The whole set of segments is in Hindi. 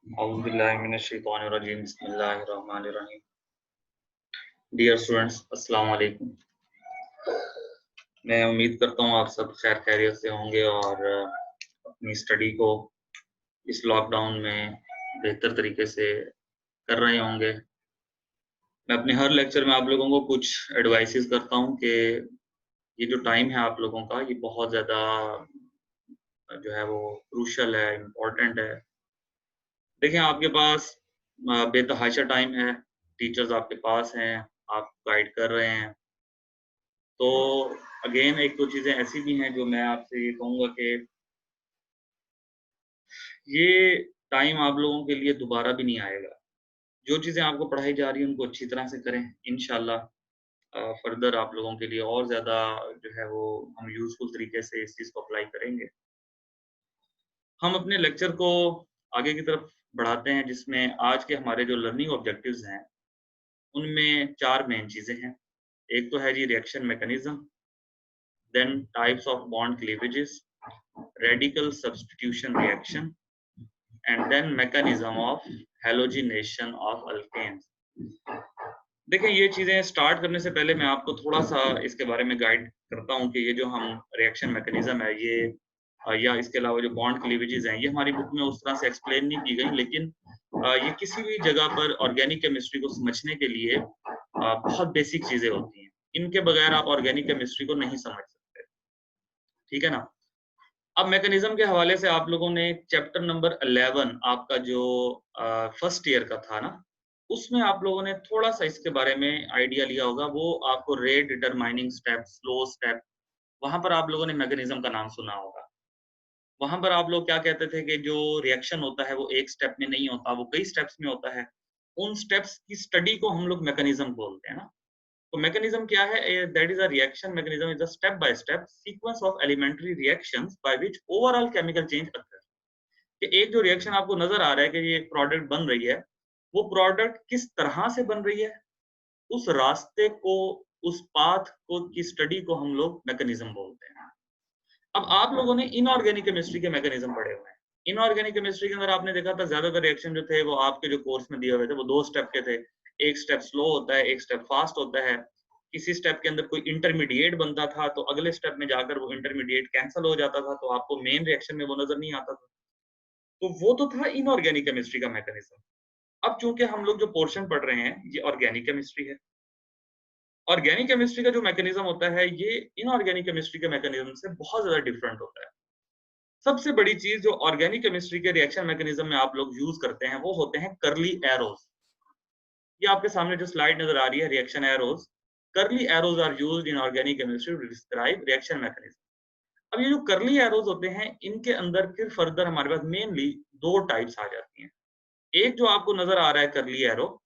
औज़ुबिल्लाहि बिस्मिल्लाहिर्रहमानिर्रहीम। डियर स्टूडेंट्स, अस्सलाम वालेकुम। मैं उम्मीद करता हूँ आप सब खैर खैरियत से होंगे और अपनी स्टडी को इस लॉकडाउन में बेहतर तरीके से कर रहे होंगे। मैं अपने हर लेक्चर में आप लोगों को कुछ एडवाइसेस करता हूँ कि ये जो टाइम है आप लोगों का ये बहुत ज़्यादा जो है वो क्रूशियल है, इम्पोर्टेंट है। देखिए आपके पास बेतहाशा टाइम है, टीचर्स आपके पास हैं, आप गाइड कर रहे हैं। तो अगेन 1-2 चीज़ें ऐसी भी हैं जो मैं आपसे ये कहूँगा कि ये टाइम आप लोगों के लिए दोबारा भी नहीं आएगा। जो चीज़ें आपको पढ़ाई जा रही हैं उनको अच्छी तरह से करें, इंशाल्लाह फर्दर आप लोगों के लिए और ज़्यादा जो है वो हम यूज़फुल तरीके से इस चीज़ को अप्लाई करेंगे। हम अपने लेक्चर को आगे की तरफ बढ़ाते हैं जिसमें आज के हमारे जो लर्निंग ऑब्जेक्टिव्स हैं, उनमें 4 मेन चीज़ें हैं। एक तो है जी reaction mechanism, then types of bond cleavages, radical substitution reaction and then mechanism of halogenation of alkanes। देखिए ये चीज़ें स्टार्ट करने से पहले मैं आपको थोड़ा-सा इसके बारे में गाइड करता हूँ कि ये जो हम रिएक्शन मैकेनिज़्म है ये या इसके अलावा जो बॉन्ड क्लीवेजेस हैं, ये हमारी बुक में उस तरह से एक्सप्लेन नहीं की गई लेकिन ये किसी भी जगह पर ऑर्गेनिक केमिस्ट्री को समझने के लिए बहुत बेसिक चीज़ें होती हैं। इनके बगैर आप ऑर्गेनिक केमिस्ट्री को नहीं समझ सकते। ठीक है ना? अब मैकेनिज्म के हवाले से आप लोगों ने चैप्टर नंबर 11 आपका जो फर्स्ट ईयर का था ना, उसमें आप लोगों ने थोड़ा-सा इसके बारे में आइडिया लिया होगा। वो आपको rate determining step, slow step, वहाँ पर आप लोगों ने मैकेनिज्म का नाम सुना होगा। वहाँ पर आप लोग क्या कहते थे कि जो रिएक्शन होता है वो एक स्टेप में नहीं होता, वो कई स्टेप्स में होता है। उन स्टेप्स की स्टडी को हम लोग मैकेनिज्म बोलते हैं ना। तो मैकेनिज्म क्या है? That is a reaction mechanism is a step by step sequence of elementary reactions by which overall chemical change occur. कि एक जो रिएक्शन आपको नज़र आ रहा है कि ये प्रोडक्ट बन रही है, वो प्रोडक्ट किस तरह से बन रही है, उस रास्ते को, उस पाथ को की स्टडी को हम लोग मैकेनिज्म बोलते हैं। अब आप लोगों ने इनऑर्गेनिक केमिस्ट्री के मैकेनिज्म पढ़े हुए हैं। इनऑर्गेनिक केमिस्ट्री के अंदर आपने देखा था ज़्यादातर रिएक्शन जो थे वो आपके जो कोर्स में दिए हुए थे वो 2 स्टेप के थे। एक स्टेप स्लो होता है, एक स्टेप फास्ट होता है। किसी स्टेप के अंदर कोई इंटरमीडिएट बनता था तो अगले स्टेप में जाकर वो इंटरमीडिएट कैंसल हो जाता था तो आपको मेन रिएक्शन में वो नज़र नहीं आता था। तो वो तो था इनऑर्गेनिक केमिस्ट्री का मैकेनिज्म। अब चूँकि हम लोग जो पोर्शन पढ़ रहे हैं ये ऑर्गेनिक केमिस्ट्री है। ऑर्गेनिक केमिस्ट्री का जो मैकेनिज्म होता है ये इनऑर्गेनिक केमिस्ट्री के मैकेनिज्म से बहुत ज़्यादा डिफरेंट होता है। सबसे बड़ी चीज़ जो ऑर्गेनिक केमिस्ट्री के रिएक्शन मैकेनिज्म में आप लोग यूज़ करते हैं, वो होते हैं कर्ली एरोज़। ये आपके सामने जो स्लाइड नज़र आ रही है reaction arrows, curly arrows are used in organic chemistry to describe reaction mechanism. अब ये जो कर्ली एरोज़ होते हैं, इनके अंदर फिर फर्दर हमारे पास मेनली 2 टाइप्स आ जाती हैं। एक जो आपको नज़र आ रहा है कर्ली एरो,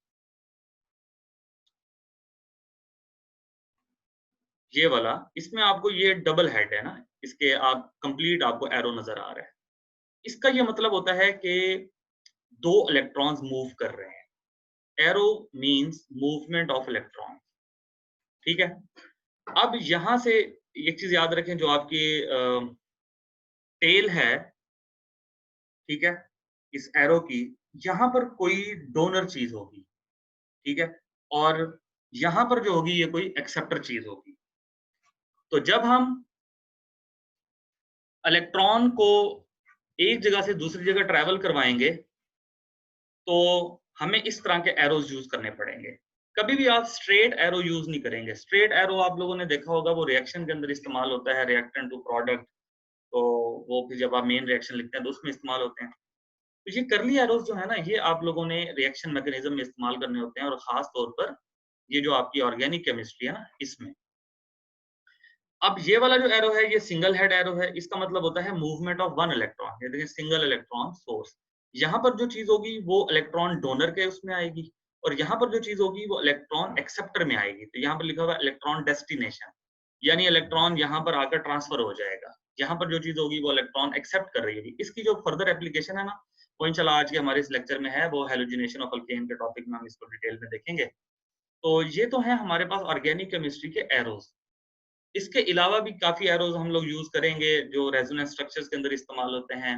ये वाला, इसमें आपको ये डबल हेड है ना, इसके आप कंप्लीट आपको एरो नज़र आ रहा है। इसका ये मतलब होता है कि 2 इलेक्ट्रॉन्स मूव कर रहे हैं। Arrow means movement of electron, ठीक है? अब यहाँ से एक चीज़ याद रखें जो आपकी टेल है, ठीक है? इस एरो की, यहाँ पर कोई डोनर चीज़ होगी, ठीक है? और यहाँ पर जो होगी ये कोई एक्सेप्टर चीज़ होगी। तो जब हम इलेक्ट्रॉन को एक जगह से दूसरी जगह ट्रैवल करवाएँगे, तो हमें इस तरह के एरोज़ यूज़ करने पड़ेंगे। कभी भी आप स्ट्रेट एरो यूज़ नहीं करेंगे। स्ट्रेट एरो आप लोगों ने देखा होगा वो रिएक्शन के अंदर इस्तेमाल होता है, रिएक्टेंट टू प्रोडक्ट, तो वो फिर जब आप मेन रिएक्शन लिखते हैं तो उसमें इस्तेमाल होते हैं। तो ये कर्ली एरोज़ जो है ना, ये आप लोगों ने रिएक्शन मैकेनिज़्म में इस्तेमाल करने होते हैं और ख़ास तौर पर ये जो आपकी ऑर्गेनिक केमिस्ट्री है ना, इसमें। अब ये वाला जो एरो है ये सिंगल हेड एरो है, इसका मतलब होता है मूवमेंट ऑफ वन इलेक्ट्रॉन, ये देखिए सिंगल इलेक्ट्रॉन सोर्स। यहाँ पर जो चीज़ होगी वो इलेक्ट्रॉन डोनर के उसमें आएगी और यहाँ पर जो चीज़ होगी वो इलेक्ट्रॉन एक्सेप्टर में आएगी। तो यहाँ पर लिखा हुआ है इलेक्ट्रॉन डेस्टिनेशन, यानी इलेक्ट्रॉन यहाँ पर आकर ट्रांसफर हो जाएगा। यहाँ पर जो चीज़ होगी वो इलेक्ट्रॉन एक्सेप्ट कर रही होगी। इसकी जो फर्दर एप्लीकेशन है ना, वो इंशाल्लाह आज के हमारे इस लेक्चर में है, वो हैलोजिनेशन ऑफ अल्केन के टॉपिक में हम इसको डिटेल में देखेंगे। तो ये तो है हमारे पास ऑर्गेनिक केमिस्ट्री के एरोज़। इसके अलावा भी काफ़ी एरोज़ हम लोग यूज़ करेंगे जो रेजोनेंस स्ट्रक्चर्स के अंदर इस्तेमाल होते हैं।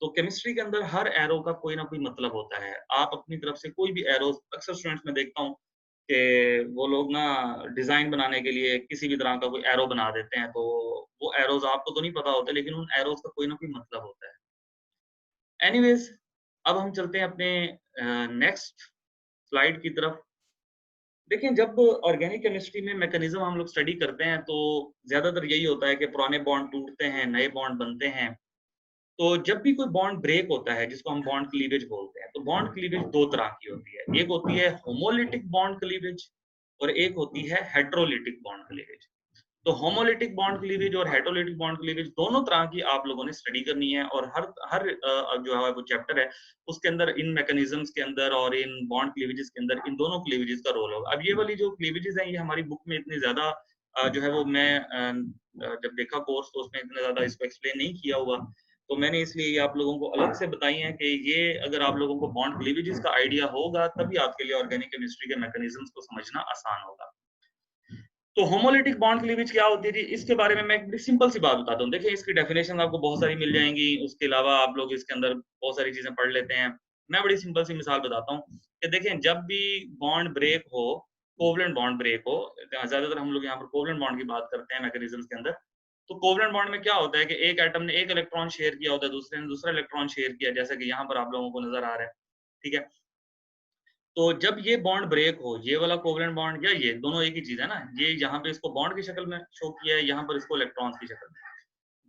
तो केमिस्ट्री के अंदर हर एरो का कोई ना कोई मतलब होता है। आप अपनी तरफ से कोई भी एरोज़ अक्सर स्टूडेंट्स मैं देखता हूँ कि वो लोग ना डिज़ाइन बनाने के लिए किसी भी तरह का कोई एरो बना देते हैं, तो वो एरोज़ आपको तो नहीं पता होते, लेकिन उन एरोज़ का कोई ना कोई मतलब होता है। एनीवेज़ अब हम चलते हैं अपने नेक्स्ट स्लाइड की तरफ। देखिए, जब ऑर्गेनिक केमिस्ट्री में मैकेनिज़्म हम लोग स्टडी करते हैं, तो ज़्यादातर यही होता है कि पुराने बॉन्ड टूटते हैं, नए बॉन्ड बनते हैं। तो जब भी कोई बॉन्ड ब्रेक होता है, जिसको हम बॉन्ड क्लीवेज बोलते हैं, तो बॉन्ड क्लीवेज 2 तरह की होती है। एक होती है होमोलिटिक बॉन्ड क्लीवेज और एक होती है हेटेरोलिटिक बॉन्ड क्लीवेज। तो होमोलिटिक बॉन्ड क्लीवेज और हेटेरोलिटिक बॉन्ड क्लीवेज दोनों तरह की आप लोगों ने स्टडी करनी है और हर हर जो है वो चैप्टर है, उसके अंदर इन मैकेनिज़्म्स के अंदर और इन बॉन्ड क्लीवेजेस के अंदर इन दोनों क्लीवेजेस का रोल होगा। अब ये वाली जो क्लीवेजेस हैं, ये हमारी बुक में इतनी ज़्यादा जो है वो मैं जब देखा कोर्स तो उसमें इतना ज़्यादा इसको एक्सप्लेन नहीं किया हुआ। तो मैंने इसलिए ये आप लोगों को अलग से बताई हैं कि ये अगर आप लोगों को बॉन्ड क्लीवेजेस का आइडिया होगा, तभी आपके लिए ऑर्गेनिक केमिस्ट्री के मैकेनिज़्म्स को समझना आसान होगा। तो होमोलिटिक बॉन्ड क्लीवेज क्या होती थी, इसके बारे में मैं एक बड़ी सिंपल सी बात बताता हूँ। देखिए, इसकी डेफिनेशन आपको बहुत सारी मिल जाएँगी, उसके अलावा आप लोग इसके अंदर बहुत सारी चीज़ें पढ़ लेते हैं। मैं बड़ी सिंपल सी मिसाल बताता हूँ कि देखें, जब भी बॉन्ड ब्रेक हो, कोवलेंट बॉन्ड ब्रेक हो, ज़्यादातर हम लोग यहाँ पर कोवलेंट बॉन्ड की बात करते हैं मैकेनिज़्म्स के अंदर। तो कोवलेंट बॉन्ड में क्या होता है कि एक एटम ने एक इलेक्ट्रॉन शेयर किया होता है, दूसरे ने दूसरा इलेक्ट्रॉन शेयर किया, जैसा कि यहाँ पर आप लोगों को नज़र आ रहा है। ठीक है? तो जब ये बॉन्ड ब्रेक हो, ये वाला कोवलेंट बॉन्ड या ये दोनों एक ही चीज़ है ना, ये यहाँ पे इसको बॉन्ड की शक्ल में शो किया है, यहाँ पर इसको इलेक्ट्रॉन्स की शक्ल में।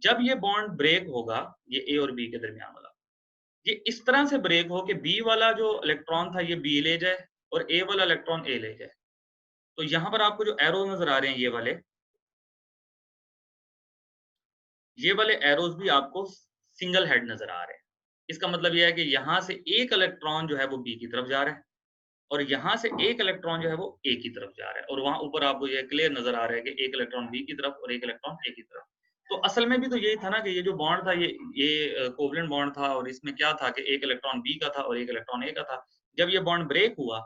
जब ये बॉन्ड ब्रेक होगा, ये ए और बी के दरमियान वाला, ये इस तरह से ब्रेक हो कि बी वाला जो इलेक्ट्रॉन था ये बी ले जाए और ए वाला इलेक्ट्रॉन ए ले जाए। तो यहाँ पर आपको जो एरो नज़र आ रहे हैं ये वाले एरोज़ भी आपको सिंगल हेड नज़र आ रहे हैं। इसका मतलब ये है कि यहाँ से एक इलेक्ट्रॉन जो है वो बी की तरफ जा रहा है। और यहाँ से एक इलेक्ट्रॉन जो है वो ए की तरफ जा रहा है और वहाँ ऊपर आपको ये क्लियर नज़र आ रहा है कि एक इलेक्ट्रॉन बी की तरफ और एक इलेक्ट्रॉन ए की तरफ। तो असल में भी तो यही था ना कि ये जो बॉन्ड था ये कोवलेंट बॉन्ड था और इसमें क्या था कि एक इलेक्ट्रॉन बी का था और एक इलेक्ट्रॉन ए का था। जब ये बॉन्ड ब्रेक हुआ,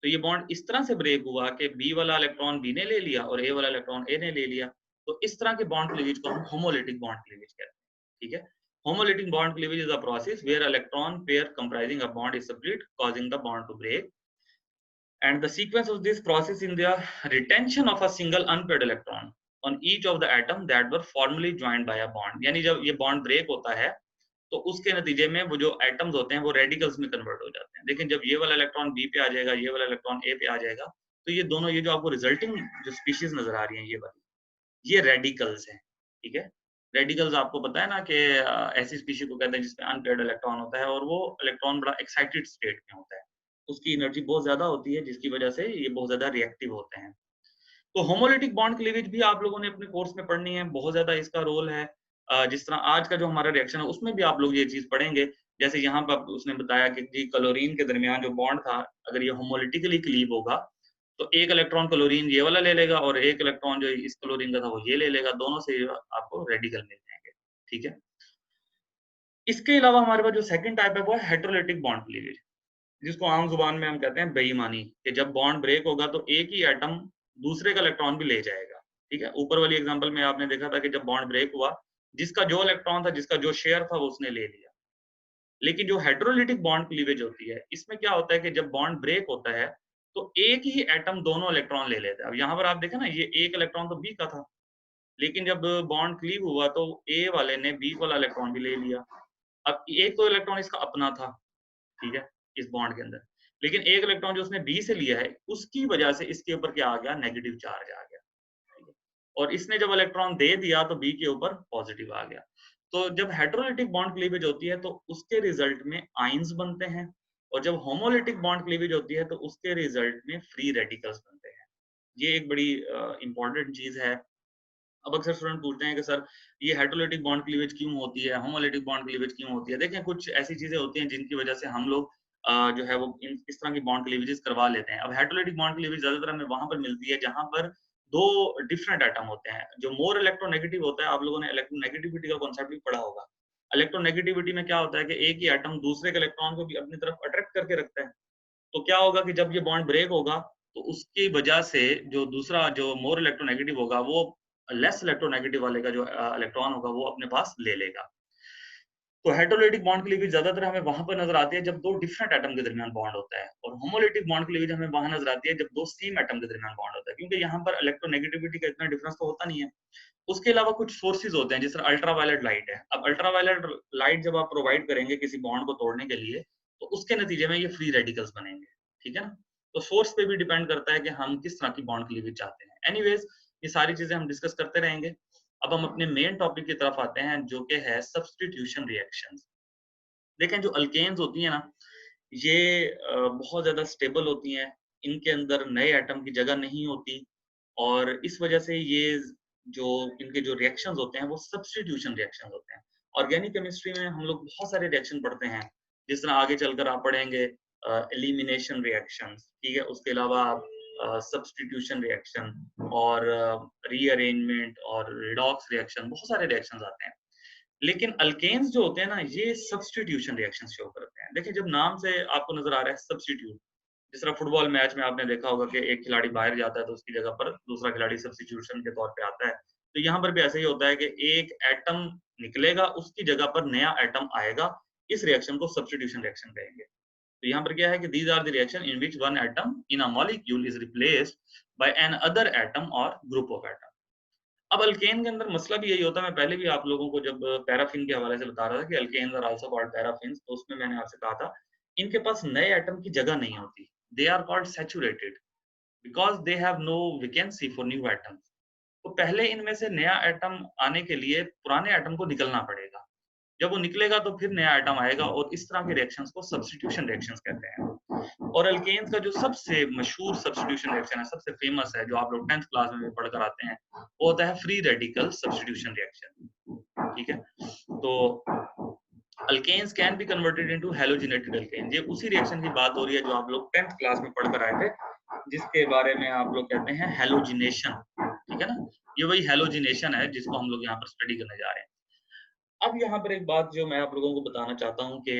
तो ये बॉन्ड इस तरह से ब्रेक हुआ कि बी वाला इलेक्ट्रॉन बी ने ले लिया और ए वाला इलेक्ट्रॉन ए ने ले लिया। तो इस तरह के बॉन्ड क्लीवेज को हम होमोलिटिक बॉन्ड क्लीवेज कहते हैं। ठीक है? Homolytic bond cleavage is a process where electron pair comprising a bond is split, causing the bond to break. And the sequence of this process in the retention of a single unpaired electron on each of the atom that were formerly joined by a bond. यानी जब ये bond break होता है, तो उसके नतीजे में वो जो एटम्स होते हैं वो रेडिकल्स में कन्वर्ट हो जाते हैं। लेकिन जब ये वाला इलेक्ट्रॉन बी पे आ जाएगा, ये वाला इलेक्ट्रॉन ए पे आ जाएगा, तो ये दोनों, ये जो आपको रिजल्टिंग जो स्पीशीज नजर आ रही हैं, ये वाली, ये रेडिकल्स हैं। ठीक है? रेडिकल्स आपको पता है ना कि ऐसी स्पीशीज को कहते हैं जिसमें अनपेयर्ड इलेक्ट्रॉन होता है और वो इलेक्ट्रॉन बड़ा एक्साइटेड स्टेट में होता है। उसकी एनर्जी बहुत ज़्यादा होती है, जिसकी वजह से ये बहुत ज़्यादा रिएक्टिव होते हैं। तो होमोलिटिक बॉन्ड क्लीवेज भी आप लोगों ने अपने कोर्स में पढ़नी है, बहुत ज़्यादा इसका रोल है। जिस तरह आज का जो हमारा रिएक्शन है, उसमें भी आप लोग ये चीज़ पढ़ेंगे। जैसे यहाँ पर उसने बताया कि जी क्लोरीन के दरमियान जो बॉन्ड था, अगर ये होमोलिटिकली क्लीव होगा, तो एक इलेक्ट्रॉन क्लोरीन ये वाला ले लेगा और एक इलेक्ट्रॉन जो इस क्लोरीन का था, वो ये ले लेगा। दोनों से आपको रेडिकल मिल जाएँगे। ठीक है? इसके अलावा हमारे पास जो सेकंड टाइप है, वो है हेटेरोलिटिक बॉन्ड क्लीवेज। जिसको आम ज़ुबान में हम कहते हैं बेईमानी, कि जब बॉन्ड ब्रेक होगा तो एक ही एटम दूसरे का इलेक्ट्रॉन भी ले जाएगा, ठीक है? ऊपर वाली एग्ज़ाम्पल में आपने देखा था कि जब बॉन्ड ब्रेक हुआ, जिसका जो इलेक्ट्रॉन था, जिसका जो शेयर था, वो उसने ले लिया। लेकिन जो हेटेरोलिटिक बॉन्ड क्लीवेज होती है, इसमें क्या होता है कि जब बॉन्ड ब्रेक होता है, तो एक ही एटम दोनों इलेक्ट्रॉन ले लेता है। अब यहाँ पर आप देखें ना, ये एक इलेक्ट्रॉन तो बी का था, लेकिन जब बॉन्ड क्लीव हुआ तो ए वाले ने बी वाला इलेक्ट्रॉन भी ले लिया। अब एक तो इलेक्ट्रॉन इसका अपना था, ठीक है? इस बॉन्ड के अंदर। लेकिन एक इलेक्ट्रॉन जो उसने बी से लिया है, उसकी वजह से इसके ऊपर क्या आ गया? नेगेटिव चार्ज आ गया। ठीक है? और इसने जब इलेक्ट्रॉन दे दिया तो बी के ऊपर पॉजिटिव आ गया। तो जब हेटेरोलिटिक बॉन्ड क्लीवेज होती है तो उसके रिजल्ट में आयन्स बनते हैं और जब होमोलिटिक बॉन्ड क्लीवेज होती है तो उसके रिजल्ट में फ्री रेडिकल्स बनते हैं। ये एक बड़ी इम्पोर्टेंट चीज़ है। अब अक्सर स्टूडेंट पूछते हैं कि सर ये हेटेरोलिटिक बॉन्ड क्लीवेज क्यों होती है, होमोलिटिक बॉन्ड क्लीवेज क्यों होती है? देखें, कुछ ऐसी चीजें होती हैं जिनकी वजह से हम लोग जो है वो इस तरह की बॉन्ड क्लीवेजेस करवा लेते हैं। अब हेटेरोलिटिक बॉन्ड क्लीवेज ज्यादातर हमें वहां पर मिलती है जहां पर दो डिफरेंट एटम होते हैं। जो मोर इलेक्ट्रोनेगेटिव होता है, आप लोगों ने इलेक्ट्रोनेगेटिविटी का कॉन्सेप्ट भी पढ़ा होगा। इलेक्ट्रोनेगेटिविटी में क्या होता है कि एक ही एटम दूसरे के इलेक्ट्रॉन को भी अपनी तरफ अट्रैक्ट करके रखता है। तो क्या होगा कि जब ये बॉन्ड ब्रेक होगा, तो उसकी वजह से जो दूसरा जो मोर इलेक्ट्रोनेगेटिव होगा, वो लेस इलेक्ट्रोनेगेटिव वाले का जो इलेक्ट्रॉन होगा वो अपने पास ले लेगा। तो हेटेरोलिटिक बॉन्ड क्लीवेज ज्यादातर हमें वहां पर नजर आती है जब दो डिफरेंट एटम के दरमियान बॉन्ड होता है, और होमोलिटिक बॉन्ड क्लीवेज हमें वहां नजर आती है जब दो सेम एटम के दरमियान बॉन्ड होता है, क्योंकि यहाँ पर इलेक्ट्रोनेगेटिविटी का इतना डिफरेंस तो होता नहीं है। उसके अलावा कुछ सोर्सेज होते हैं, जिस तरह अल्ट्रावायलेट लाइट है। अब अल्ट्रावायलेट लाइट जब आप प्रोवाइड करेंगे किसी बॉन्ड को तोड़ने के लिए, तो उसके नतीजे में ये फ्री रेडिकल्स बनेंगे, ठीक है ना। तो सोर्स पे भी डिपेंड करता है कि हम किस तरह की बॉन्ड क्लीवेज चाहते हैं। एनीवेज, ये सारी चीजें हम डिस्कस करते रहेंगे। अब हम अपने मेन टॉपिक की तरफ आते हैं, जो कि है सब्स्टिट्यूशन रिएक्शंस। देखें, जो अल्केन्स होती हैं ना, ये बहुत ज़्यादा स्टेबल होती हैं, इनके अंदर नए एटम की जगह नहीं होती, और इस वजह से ये जो इनके जो रिएक्शंस होते हैं वो सब्स्टिट्यूशन रिएक्शंस होते हैं। ऑर्गेनिक केमिस्ट्री में हम लोग बहुत सारे रिएक्शन पढ़ते हैं, जिस तरह आगे चलकर आप पढ़ेंगे एलिमिनेशन रिएक्शंस, ठीक है? उसके अलावा सब्स्टिट्यूशन रिएक्शन और रीअरेंजमेंट और रिडॉक्स रिएक्शन, बहुत सारे रिएक्शंस आते हैं। लेकिन अल्केन्स जो होते हैं ना, ये सब्स्टिट्यूशन रिएक्शन शो करते हैं। देखिए, जब नाम से आपको नजर आ रहा है सब्स्टिट्यूट, जिस तरह फुटबॉल मैच में आपने देखा होगा कि एक खिलाड़ी बाहर जाता है तो उसकी जगह पर दूसरा खिलाड़ी सब्स्टिट्यूशन के तौर पे आता है, तो यहाँ पर भी ऐसा ही होता है कि एक एटम निकलेगा, उसकी जगह पर नया एटम आएगा। इस रिएक्शन को सब्स्टिट्यूशन रिएक्शन कहेंगे। तो यहाँ पर क्या है कि these are the reaction in which one atom in a molecule is replaced by an other atom or group of atom. अब अल्केन के अंदर मसला भी यही होता है। मैं पहले भी आप लोगों को जब पैराफिन के हवाले से बता रहा था कि alkanes are also called paraffins, तो उसमें मैंने आपसे कहा था इनके पास नए एटम की जगह नहीं होती। They are called saturated because they have no vacancy for new atoms. तो पहले इनमें से नया एटम आने के लिए पुराने एटम को निकलना पड़ेगा। जब वो निकलेगा तो फिर नया एटम आएगा, और इस तरह के रिएक्शंस को सब्स्टिट्यूशन रिएक्शंस कहते हैं। और अल्केन्स का जो सबसे मशहूर सब्स्टिट्यूशन रिएक्शन है, सबसे फेमस है, जो आप लोग 10th क्लास में भी पढ़कर आते हैं, वो होता है फ्री रेडिकल सब्स्टिट्यूशन रिएक्शन, ठीक है? तो alkanes can be converted into halogenated alkane. ये उसी रिएक्शन की बात हो रही है जो आप लोग 10th क्लास में पढ़कर आए थे, जिसके बारे में आप लोग कहते हैं हैलोजिनेशन, ठीक है ना। ये वही हैलोजिनेशन है जिसको हम लोग यहाँ पर स्टडी करने जा रहे हैं। अब यहाँ पर एक बात जो मैं आप लोगों को बताना चाहता हूँ कि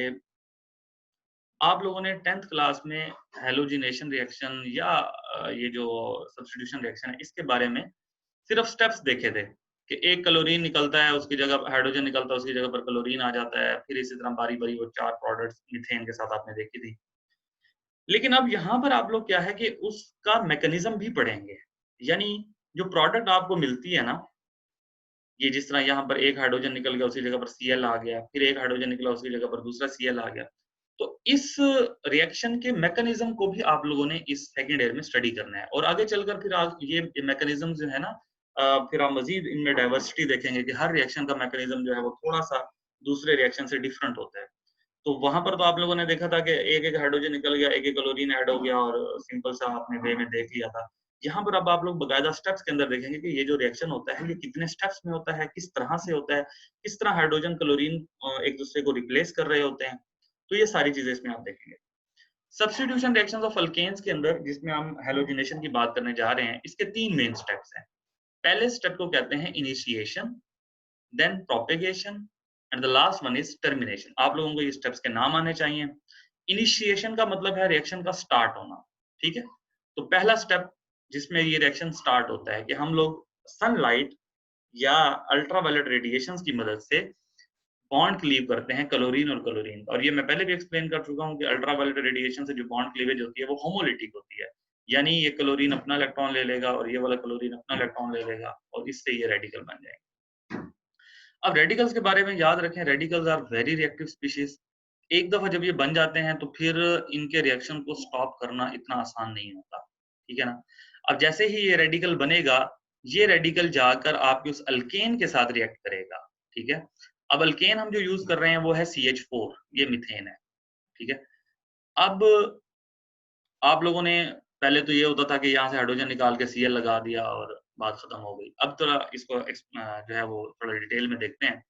आप लोगों ने 10th क्लास में हैलोजिनेशन रिएक्शन या ये जो सब्स्टिट्यूशन रिएक्शन है, इसके बारे में सिर्फ स्टेप्स देखे थे कि एक क्लोरीन निकलता है, उसकी जगह हाइड्रोजन निकलता है, उसकी जगह पर क्लोरीन आ जाता है, फिर इसी तरह बारी-बारी वो 4 प्रोडक्ट्स मीथेन के साथ आपने देखी थी। लेकिन अब यहाँ पर आप लोग क्या है कि उसका मैकेनिज्म भी पढ़ेंगे। यानी जो प्रोडक्ट आपको मिलती है ना, ये जिस तरह यहाँ पर एक हाइड्रोजन निकल गया, उसकी जगह पर Cl आ गया, फिर एक हाइड्रोजन निकला, उसकी जगह पर दूसरा Cl आ गया। तो इस रिएक्शन के मैकेनिज्म को भी आप लोगों ने इस सेकंड ईयर में स्टडी करना है, और आगे चलकर फिर ये मैकेनिज्म जो है ना, फिर आप मजीद इनमें डाइवर्सिटी देखेंगे कि हर रिएक्शन का मैकेनिज्म जो है वो थोड़ा-सा दूसरे रिएक्शन से डिफरेंट होता है। तो वहाँ पर तो आप लोगों ने देखा था कि एक-एक हाइड्रोजन निकल गया, एक-एक क्लोरीन ऐड हो गया, और सिंपल सा आपने वे में देख लिया था। यहाँ पर अब आप लोग बाकायदा स्टेप्स के अंदर देखेंगे कि ये जो रिएक्शन होता है, ये कितने स्टेप्स में होता है, किस तरह से होता है, किस तरह हाइड्रोजन, क्लोरीन एक-दूसरे को रिप्लेस कर रहे होते हैं। तो ये सारी चीज़ें इसमें आप देखेंगे। सब्स्टिट्यूशन रिएक्शंस ऑफ अल्केन्स के अंदर, जिसमें हम हैलोजिनेशन की बात करने जा रहे हैं, इसके 3 मेन स्टेप्स हैं। पहले स्टेप को कहते हैं initiation, then propagation and the last one is termination. आप लोगों को ये स्टेप्स के नाम आने चाहिए। इनिशिएशन का मतलब है रिएक्शन का स्टार्ट होना, ठीक है? तो पहला स्टेप जिसमें ये रिएक्शन स्टार्ट होता है कि हम लोग सनलाइट या अल्ट्रावायलेट रेडिएशंस की मदद से बॉन्ड क्लीव करते हैं क्लोरीन और क्लोरीन। और ये मैं पहले भी एक्सप्लेन कर चुका हूँ कि अल्ट्रावायलेट रेडिएशन से जो बॉन्ड क्लीवेज होती है वो होमोलिटिक होती है। यानी ये क्लोरीन अपना इलेक्ट्रॉन ले लेगा और ये वाला क्लोरीन अपना इलेक्ट्रॉन ले लेगा, और इससे ये रेडिकल बन जाएगा। अब रेडिकल्स के बारे में याद रखें, radicals are very reactive species. एक दफा जब ये बन जाते हैं तो फिर इनके रिएक्शन को स्टॉप करना इतना आसान नहीं होता, ठीक है ना। अब जैसे ही ये रेडिकल बनेगा, ये रेडिकल जाकर आपके उस अल्केन के साथ रिएक्ट करेगा, ठीक है। अब अल्केन हम जो यूज कर रहे हैं वो है CH4, ये मीथेन है, ठीक है। अब आप लोगों ने पहले तो ये होता था कि यहाँ से हाइड्रोजन निकाल के Cl लगा दिया और बात खत्म हो गई। अब थोड़ा इसको जो है वो थोड़ा डिटेल में देखते हैं।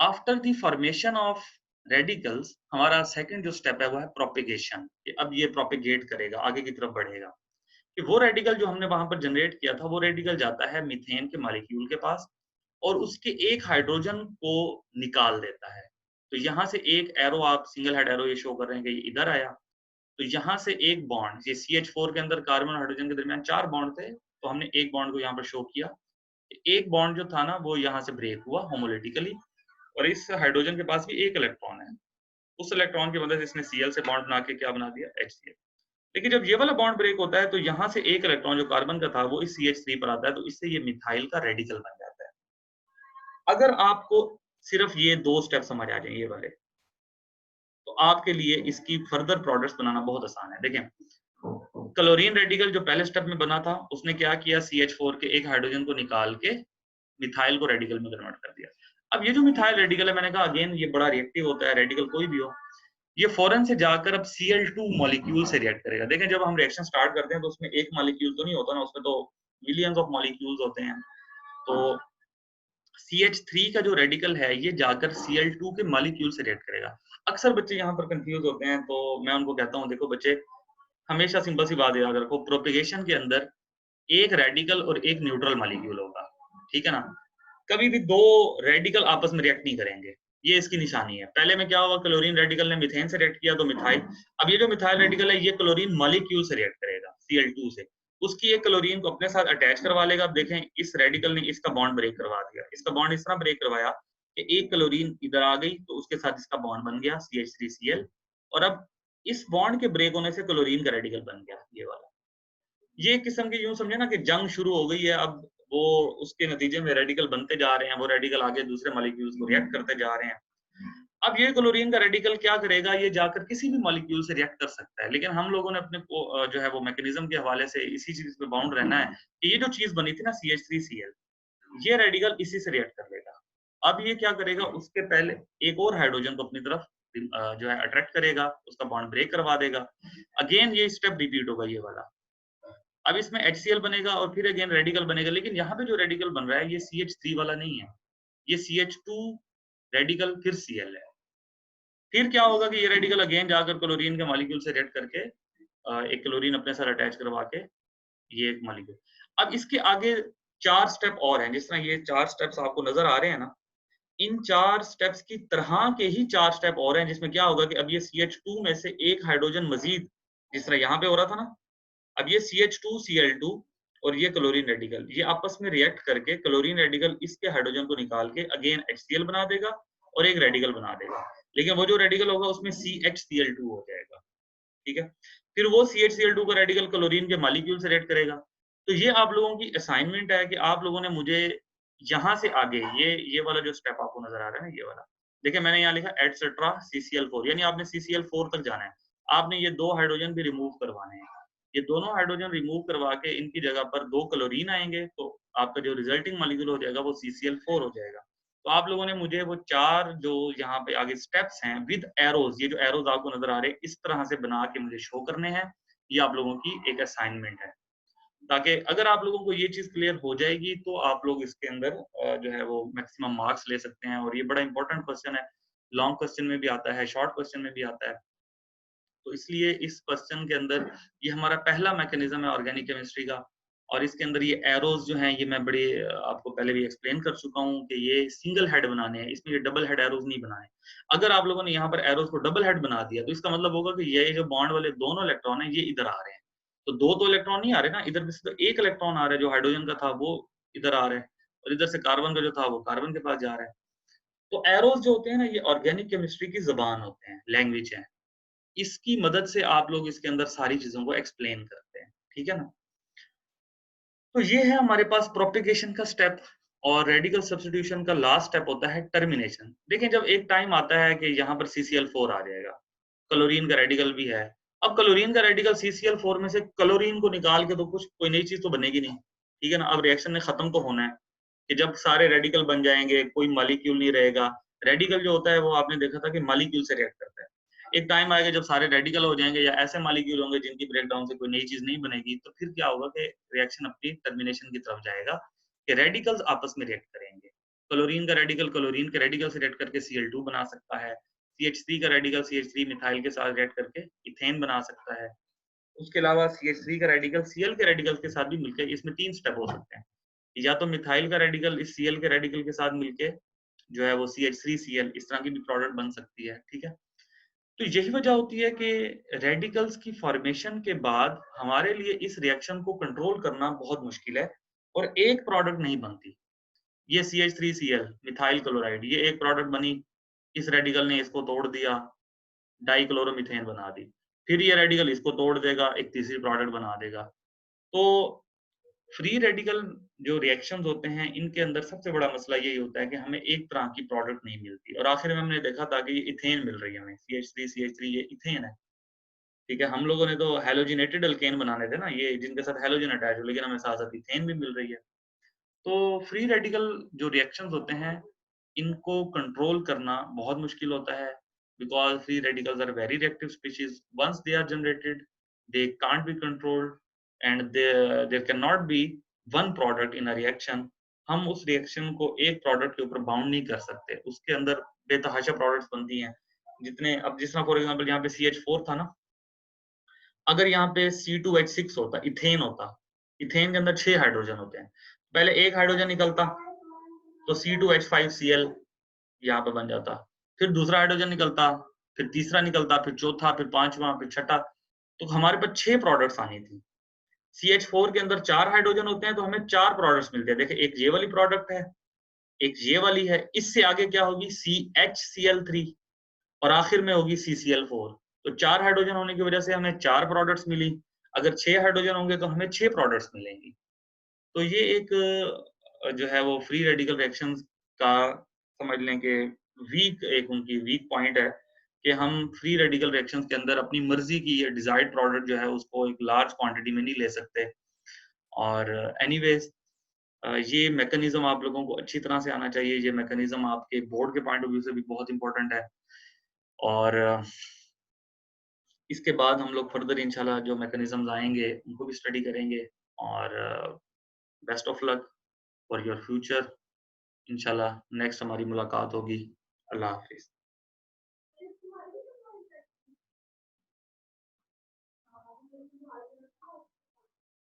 After the formation of radicals, हमारा सेकंड जो स्टेप है वो है प्रोपेगेशन। कि अब ये प्रोपेगेट करेगा, आगे की तरफ बढ़ेगा। कि वो रेडिकल जो हमने वहां पर जनरेट किया था, वो रेडिकल जाता है मीथेन के मॉलिक्यूल के पास, और उसके एक हाइड्रोजन को निकाल देता है। तो यहाँ से एक एरो, आप सिंगल हेड एरो ये शो कर रहे हैं कि ये इधर आया। तो यहाँ से एक बॉन्ड, ये CH4 के अंदर कार्बन और हाइड्रोजन के दरमियान 4 बॉन्ड थे, तो हमने एक बॉन्ड को यहाँ पर शो किया। एक बॉन्ड जो था ना, वो यहाँ से ब्रेक हुआ होमोलिटिकली, और इस हाइड्रोजन के पास भी एक इलेक्ट्रॉन है। उस इलेक्ट्रॉन की मदद से इसने Cl से बॉन्ड बना के क्या बना दिया, HCl। लेकिन जब ये वाला बॉन्ड ब्रेक होता है तो यहाँ से एक इलेक्ट्रॉन जो कार्बन का था वो इस CH3 पर आता है, तो इससे ये मिथाइल का रेडिकल बन जाता है। अगर आपको सिर्फ ये 2 स्टेप समझ आ जाएं ये वाले, तो आपके लिए इसकी फर्दर प्रोडक्ट्स बनाना बहुत आसान है। देखें, क्लोरीन रेडिकल जो पहले स्टेप में बना था, उसने क्या किया, CH4 के एक हाइड्रोजन को निकाल के मिथाइल को रेडिकल में कन्वर्ट कर दिया। अब ये जो मिथाइल रेडिकल है, मैंने कहा अगेन ये बड़ा रिएक्टिव होता है, रेडिकल कोई भी हो, ये फौरन से जाकर अब Cl2 मॉलिक्यूल से रिएक्ट करेगा। देखें, जब हम रिएक्शन स्टार्ट करते हैं तो उसमें एक मॉलिक्यूल तो नहीं होता ना, उसमें तो मिलियंस ऑफ मॉलिक्यूल्स होते हैं। तो CH3 का जो रेडिकल है ये जाकर Cl2 के मॉलिक्यूल से रिएक्ट करेगा। अक्सर बच्चे यहाँ पर कंफ्यूज होते हैं, तो मैं उनको कहता हूँ, देखो बच्चे, हमेशा सिंपल सी बात याद रखो, प्रोपेगेशन के अंदर एक रेडिकल और एक न्यूट्रल मॉलिक्यूल होगा, ठीक है ना। कभी भी दो रेडिकल आपस में रिएक्ट नहीं करेंगे, ये इसकी निशानी है। पहले में क्या हुआ, क्लोरीन रेडिकल ने मीथेन से रिएक्ट किया तो मिथाइल। अब ये जो मिथाइल रेडिकल है ये क्लोरीन मॉलिक्यूल से रिएक्ट करेगा Cl2 से, उसकी एक क्लोरीन को अपने साथ अटैच करवा लेगा। अब देखें, इस रेडिकल ने इसका बॉन्ड ब्रेक करवा दिया, इसका बॉन्ड इस तरह ब्रेक करवाया कि एक क्लोरीन इधर आ गई तो उसके साथ इसका बॉन्ड बन गया CH3Cl, और अब इस बॉन्ड के ब्रेक होने से क्लोरीन का रेडिकल बन गया ये वाला। ये किस्म की यूं समझे ना कि जंग शुरू हो गई है, अब वो उसके नतीजे में रेडिकल बनते जा रहे हैं, वो रेडिकल आगे दूसरे मॉलिक्यूल्स को रिएक्ट करते जा रहे हैं। अब ये क्लोरीन का रेडिकल क्या करेगा, ये जाकर किसी भी मॉलिक्यूल से रिएक्ट कर सकता है, लेकिन हम लोगों ने अपने को जो है वो मैकेनिज्म के हवाले से इसी चीज पे बाउंड रहना है कि ये जो चीज बनी थी ना CH3Cl, ये रेडिकल इसी से रिएक्ट कर लेगा। अब ये क्या करेगा, उसके पहले एक और हाइड्रोजन को अपनी तरफ जो है अट्रैक्ट करेगा, उसका बॉन्ड ब्रेक करवा देगा। अगेन ये स्टेप रिपीट होगा ये वाला। अब इसमें HCl बनेगा और फिर अगेन रेडिकल बनेगा, लेकिन यहाँ पे जो रेडिकल बन रहा है ये CH3 वाला नहीं है, ये CH2 रेडिकल फिर Cl है। फिर क्या होगा कि ये रेडिकल अगेन जाकर क्लोरीन के मॉलिक्यूल से रिएक्ट करके एक क्लोरीन अपने साथ अटैच करवा के ये एक मॉलिक्यूल। अब इसके आगे 4 स्टेप और हैं, जिस तरह ये 4 स्टेप्स आपको नजर आ रहे हैं ना, इन 4 स्टेप्स की तरह के ही 4 स्टेप और हैं, जिसमें क्या होगा कि अब ये CH2 में से एक हाइड्रोजन मजीद, जिस तरह यहाँ पे हो रहा था ना, अब ये CH2Cl2 और ये क्लोरीन रेडिकल, ये आपस में रिएक्ट करके क्लोरीन रेडिकल इसके हाइड्रोजन को निकाल के अगेन HCl बना देगा और एक रेडिकल बना देगा, लेकिन वो जो रेडिकल होगा उसमें CHCl2 हो जाएगा, ठीक है। फिर वो CHCl2 का रेडिकल क्लोरीन के मॉलिक्यूल से रिएक्ट करेगा। तो ये आप लोगों की असाइनमेंट है कि आप लोगों ने मुझे यहाँ से आगे ये वाला जो स्टेप आपको नजर आ रहा है ना, ये वाला, देखिए मैंने यहाँ लिखा एटसेट्रा CCl4, यानी आपने CCl4 तक जाना है। आपने ये 2 हाइड्रोजन भी रिमूव करवाने हैं। ये दोनों हाइड्रोजन रिमूव करवा के इनकी जगह पर 2 क्लोरीन आएंगे, तो आपका जो रिजल्टिंग मॉलिक्यूल हो जाएगा वो CCl4 हो जाएगा। तो आप लोगों ने मुझे वो 4 जो यहाँ पे आगे स्टेप्स हैं विद एरोज, ये जो एरोज आपको नजर आ रहे हैं इस तरह से बना के मुझे शो करने हैं। ये आप लोगों की एक असाइनमेंट है, ताकि अगर आप लोगों को ये चीज क्लियर हो जाएगी तो आप लोग इसके अंदर जो है वो मैक्सिमम मार्क्स ले सकते हैं। और ये बड़ा इंपॉर्टेंट क्वेश्चन है, लॉन्ग क्वेश्चन में भी आता है, शॉर्ट क्वेश्चन में भी आता है। तो इसलिए इस क्वेश्चन के अंदर ये हमारा पहला मैकेनिज्म है ऑर्गेनिक केमिस्ट्री का, और इसके अंदर ये एरोज जो हैं ये मैं बड़े आपको पहले भी एक्सप्लेन कर चुका हूँ कि ये सिंगल हेड बनाने हैं, इसमें ये डबल हेड एरोज नहीं बनाए। अगर आप लोगों ने यहाँ पर एरोज को डबल हेड बना दिया तो इसका मतलब होगा कि ये जो बॉन्ड वाले दोनों इलेक्ट्रॉन है ये इधर आ रहे हैं, तो 2 तो इलेक्ट्रॉन नहीं आ रहे ना, इधर में से तो एक इलेक्ट्रॉन आ रहा है जो हाइड्रोजन का था वो इधर आ रहा है, और इधर से कार्बन का जो था वो कार्बन के पास जा रहा है। तो एरोज जो होते हैं ना ये ऑर्गेनिक केमिस्ट्री की जबान होते हैं, लैंग्वेज है, इसकी मदद से आप लोग इसके अंदर सारी चीजों को एक्सप्लेन करते हैं, ठीक है ना। तो ये है हमारे पास प्रोपेगेशन का स्टेप, और रेडिकल सब्स्टिट्यूशन का लास्ट स्टेप होता है टर्मिनेशन। देखिए, जब एक टाइम आता है कि यहाँ पर CCl4 आ जाएगा, क्लोरीन का रेडिकल भी है। अब क्लोरीन का रेडिकल CCl4 में से क्लोरीन को निकाल के तो कुछ कोई नई चीज तो बनेगी नहीं, ठीक है ना। अब रिएक्शन ने खत्म तो होना है कि जब सारे रेडिकल बन जाएंगे कोई मॉलिक्यूल नहीं रहेगा। रेडिकल जो होता है वो आपने देखा था कि मॉलिक्यूल से रिएक्ट करता है। एक टाइम आएगा जब सारे रेडिकल हो जाएंगे या ऐसे मॉलिक्यूल होंगे जिनकी ब्रेकडाउन से कोई नई चीज नहीं बनेगी, तो फिर क्या होगा कि रिएक्शन अपनी टर्मिनेशन की तरफ जाएगा कि रेडिकल्स आपस में रिएक्ट करेंगे। क्लोरीन का रेडिकल क्लोरीन के रेडिकल से रिएक्ट करके Cl2 बना सकता है, CH3 का रेडिकल CH3 मिथाइल के साथ रिएक्ट करके इथेन बना सकता है। उसके अलावा CH3 का रेडिकल Cl के रेडिकल के साथ भी मिलकर, इसमें 3 स्टेप हो सकते हैं, या तो मिथाइल का रेडिकल इस Cl के रेडिकल के साथ मिलके जो है वो CH3Cl, इस तरह की भी प्रोडक्ट बन सकती है, ठीक है। तो यही वजह होती है कि रेडिकल्स की फॉर्मेशन के बाद हमारे लिए इस रिएक्शन को कंट्रोल करना बहुत मुश्किल है और एक प्रोडक्ट नहीं बनती। ये CH3Cl मिथाइल क्लोराइड, ये एक प्रोडक्ट बनी, इस रेडिकल ने इसको तोड़ दिया, डाइक्लोरोमीथेन बना दी। फिर ये रेडिकल इसको तोड़ देगा, एक तीसरी प्रोडक्ट बना देगा। तो फ्री रेडिकल जो रिएक्शंस होते हैं, इनके अंदर सबसे बड़ा मसला यही होता है कि हमें एक तरह की प्रोडक्ट नहीं मिलती और आखिर में हमने देखा था कि ये इथेन मिल रही है हमें, CH3 ये इथेन है, ठीक है? हम लोगों ने तो हैलोजिनेटेड अल्केन बनाने थे ना, ये जिनके साथ हैलोजन अटैच हो, लेकिन हमें साथ-साथ इथेन भी मिल रही है। तो फ्री रेडिकल जो रिएक्शंस होते हैं, इनको कंट्रोल करना बहुत मुश्किल होता है because free radicals are very reactive species. Once they are generated, they can't be controlled and there can not be one product in a reaction. हम उस रिएक्शन को एक प्रोडक्ट के ऊपर बाउंड नहीं कर सकते। उसके अंदर बेतहाशा प्रोडक्ट्स बनती हैं। जितने अब जिस तरह फॉर एग्ज़ाम्पल यहाँ पे CH4 था ना, अगर यहाँ पे C2H6 होता, इथेन होता, इथेन के अंदर 6 हाइड्रोजन होते हैं। पहले 1 हाइड्रोजन निकलता, तो C2H5Cl यहाँ पे बन जाता। फिर दूसरा हाइड्रोजन निकलता, फिर तीसरा निकलता, फिर चौथा, फिर पाँचवाँ, फिर छठा। तो हमारे पास 6 प्रोडक्ट्स आनी थी। CH4 के अंदर 4 हाइड्रोजन होते हैं, तो हमें 4 प्रोडक्ट्स मिलते हैं। देखिए, एक ये वाली प्रोडक्ट है, एक ये वाली है, इससे आगे क्या होगी CHCl3 और आखिर में होगी CCl4। तो 4 हाइड्रोजन होने की वजह से हमें 4 प्रोडक्ट्स मिली। अगर 6 हाइड्रोजन होंगे तो हमें 6 प्रोडक्ट्स मिलेंगी। तो ये एक जो है वो फ्री रेडिकल रिएक्शंस का समझ लें कि वीक एक उनकी वीक पॉइंट है कि हम फ्री रेडिकल रिएक्शंस के अंदर अपनी मर्ज़ी की ये डिज़ायर्ड प्रोडक्ट जो है उसको एक लार्ज क्वांटिटी में नहीं ले सकते। और एनीवेज़ ये मैकेनिज़्म आप लोगों को अच्छी तरह से आना चाहिए। ये मैकेनिज़्म आपके बोर्ड के पॉइंट ऑफ व्यू से भी बहुत इम्पोर्टेंट है। और इसके बाद हम लोग फर्दर इंशाल्लाह जो मैकेनिज़्म्स आएँगे, उनको भी स्टडी करेंगे और best of luck for your future. इंशाल्लाह नेक्स्ट हमारी मुलाकात होगी। अल्लाह हाफ़िज़।